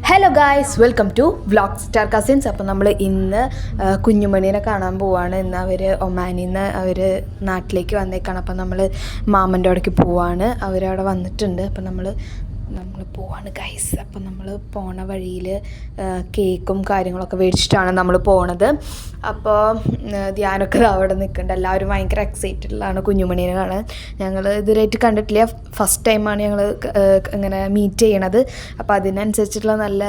Hello guys, welcome to vlog star cousins. അപ്പോൾ നമ്മൾ ഇന്ന് കുഞ്ഞുമണീനെ കാണാൻ പോവാണ്. ഇന്ന് അവർ ഒമാനിൽ നിന്ന് അവർ നാട്ടിലേക്ക് വന്നേക്കാണ്. അപ്പോൾ നമ്മൾ മാമൻ്റെ അവിടേക്ക് പോവാണ്. അവരവിടെ വന്നിട്ടുണ്ട്. അപ്പോൾ നമ്മൾ പോവാണ് ഗൈസ്. അപ്പോൾ നമ്മൾ പോണ വഴിയിൽ കേക്കും കാര്യങ്ങളൊക്കെ മേടിച്ചിട്ടാണ് നമ്മൾ പോണത്. അപ്പോൾ ധ്യാനമൊക്കെ അവിടെ നിൽക്കുന്നുണ്ട്. എല്ലാവരും ഭയങ്കര എക്സൈറ്റഡിലാണ് കുഞ്ഞുമണീനെ കാണാൻ. ഞങ്ങൾ ഇതുവരെയായിട്ട് കണ്ടിട്ടില്ല, ഫസ്റ്റ് ടൈമാണ് ഞങ്ങൾ ഇങ്ങനെ മീറ്റ് ചെയ്യണത്. അപ്പോൾ അതിനനുസരിച്ചിട്ടുള്ള നല്ല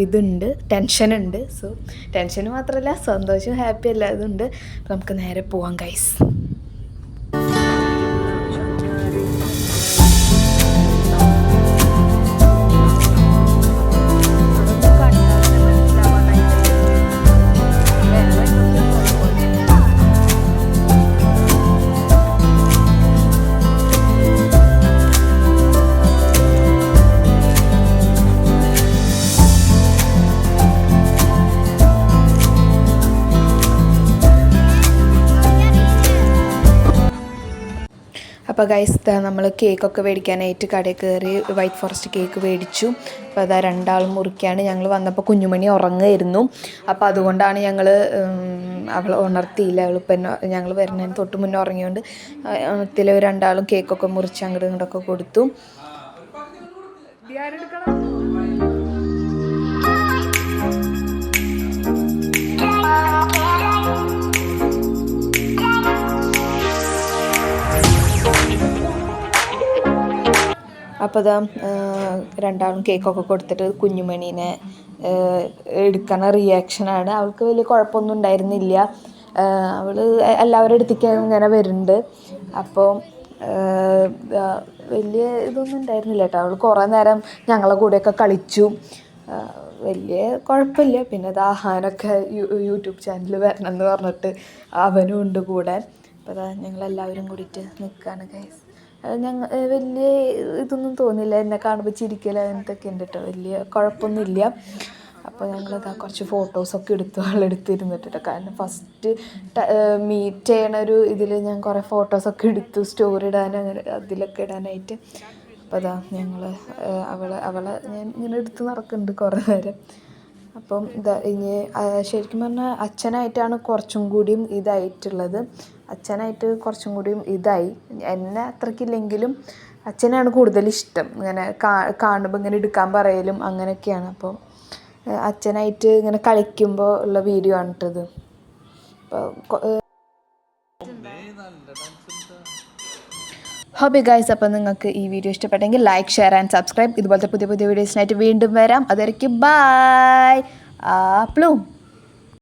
ഇതുണ്ട്, ടെൻഷനുണ്ട്. സോ ടെൻഷന് മാത്രമല്ല, സന്തോഷം ഹാപ്പി എല്ലാം ഇതുണ്ട്. അപ്പോൾ നമുക്ക് നേരെ പോവാം ഗൈസ്. അപ്പോൾ ഗൈസ്, നമ്മൾ കേക്കൊക്കെ മേടിക്കാനായിട്ട് കടയിൽ കയറി വൈറ്റ് ഫോറസ്റ്റ് കേക്ക് മേടിച്ചു. അപ്പോൾ അതാ രണ്ടാളും മുറിക്കുകയാണ്. ഞങ്ങൾ വന്നപ്പോൾ കുഞ്ഞുമണി ഉറങ്ങുമായിരുന്നു. അപ്പോൾ അതുകൊണ്ടാണ് അവൾ ഉണർത്തിയില്ല. അവളിപ്പം ഞങ്ങൾ വരുന്നതിന് തൊട്ട് മുന്നേ ഉറങ്ങിയോണ്ട് രണ്ടാളും കേക്കൊക്കെ മുറിച്ച് അങ്ങോട്ടും ഇങ്ങോട്ടൊക്കെ കൊടുത്തു. അപ്പോൾ അതാ രണ്ടാളും കേക്കൊക്കെ കൊടുത്തിട്ട് കുഞ്ഞുമണീനെ എടുക്കണ റിയാക്ഷനാണ്. അവൾക്ക് വലിയ കുഴപ്പമൊന്നും ഉണ്ടായിരുന്നില്ല. അവൾ എല്ലാവരുടെ അടുത്തേക്ക് ഇങ്ങനെ വരുന്നുണ്ട്. അപ്പോൾ വലിയ ഇതൊന്നും ഉണ്ടായിരുന്നില്ല കേട്ടോ. അവൾ കുറേ നേരം ഞങ്ങളെ കൂടെയൊക്കെ കളിച്ചു. വലിയ കുഴപ്പമില്ല. പിന്നെ അത് ആഹാരമൊക്കെ യൂട്യൂബ് ചാനൽ വരണം എന്ന് പറഞ്ഞിട്ട് അവനും ഉണ്ട് കൂടെ. അപ്പോൾ അതാ ഞങ്ങളെല്ലാവരും കൂടിയിട്ട് നിൽക്കുകയാണ് ഗൈസ്. വലിയ ഇതൊന്നും തോന്നില്ല. എന്നെ കാണുമ്പോൾ ചിരിക്കല അങ്ങനത്തൊക്കെ ഉണ്ട് കേട്ടോ. വലിയ കുഴപ്പമൊന്നുമില്ല. അപ്പോൾ ഞങ്ങളതാ കുറച്ച് ഫോട്ടോസൊക്കെ എടുത്തു, ആളെടുത്തിരുന്നിട്ടോ. കാരണം ഫസ്റ്റ് മീറ്റ് ചെയ്യണ ഒരു ഇതിൽ ഞാൻ കുറേ ഫോട്ടോസൊക്കെ എടുത്തു, സ്റ്റോറി ഇടാനും അങ്ങനെ അതിലൊക്കെ ഇടാനായിട്ട്. അപ്പോൾ അതാ അവളെ ഞാൻ ഇങ്ങനെ എടുത്ത് നടക്കുന്നുണ്ട് കുറേ നേരം. അപ്പം ഇനി ശരിക്കും പറഞ്ഞാൽ അച്ഛനായിട്ടാണ് കുറച്ചും കൂടിയും ഇതായിട്ടുള്ളത്. അച്ഛനായിട്ട് കുറച്ചും കൂടിയും ഇതായി. എന്നെ അത്രയ്ക്കില്ലെങ്കിലും അച്ഛനാണ് കൂടുതൽ ഇഷ്ടം. ഇങ്ങനെ കാണുമ്പോൾ ഇങ്ങനെ എടുക്കാൻ പറയലും അങ്ങനെയൊക്കെയാണ്. അപ്പോൾ അച്ഛനായിട്ട് ഇങ്ങനെ കളിക്കുമ്പോൾ ഉള്ള വീഡിയോ ആണ് ഇട്ടത്. അപ്പോൾ ഹോബി ഗൈസ്, അപ്പോൾ നിങ്ങൾക്ക് ഈ വീഡിയോ ഇഷ്ടപ്പെട്ടെങ്കിൽ ലൈക്ക്, ഷെയർ ആൻഡ് സബ്സ്ക്രൈബ്. ഇതുപോലത്തെ പുതിയ പുതിയ വീഡിയോസിനായിട്ട് വീണ്ടും വരാം. അതുവരെയ്ക്ക് ബൈ. പ്ലൂം.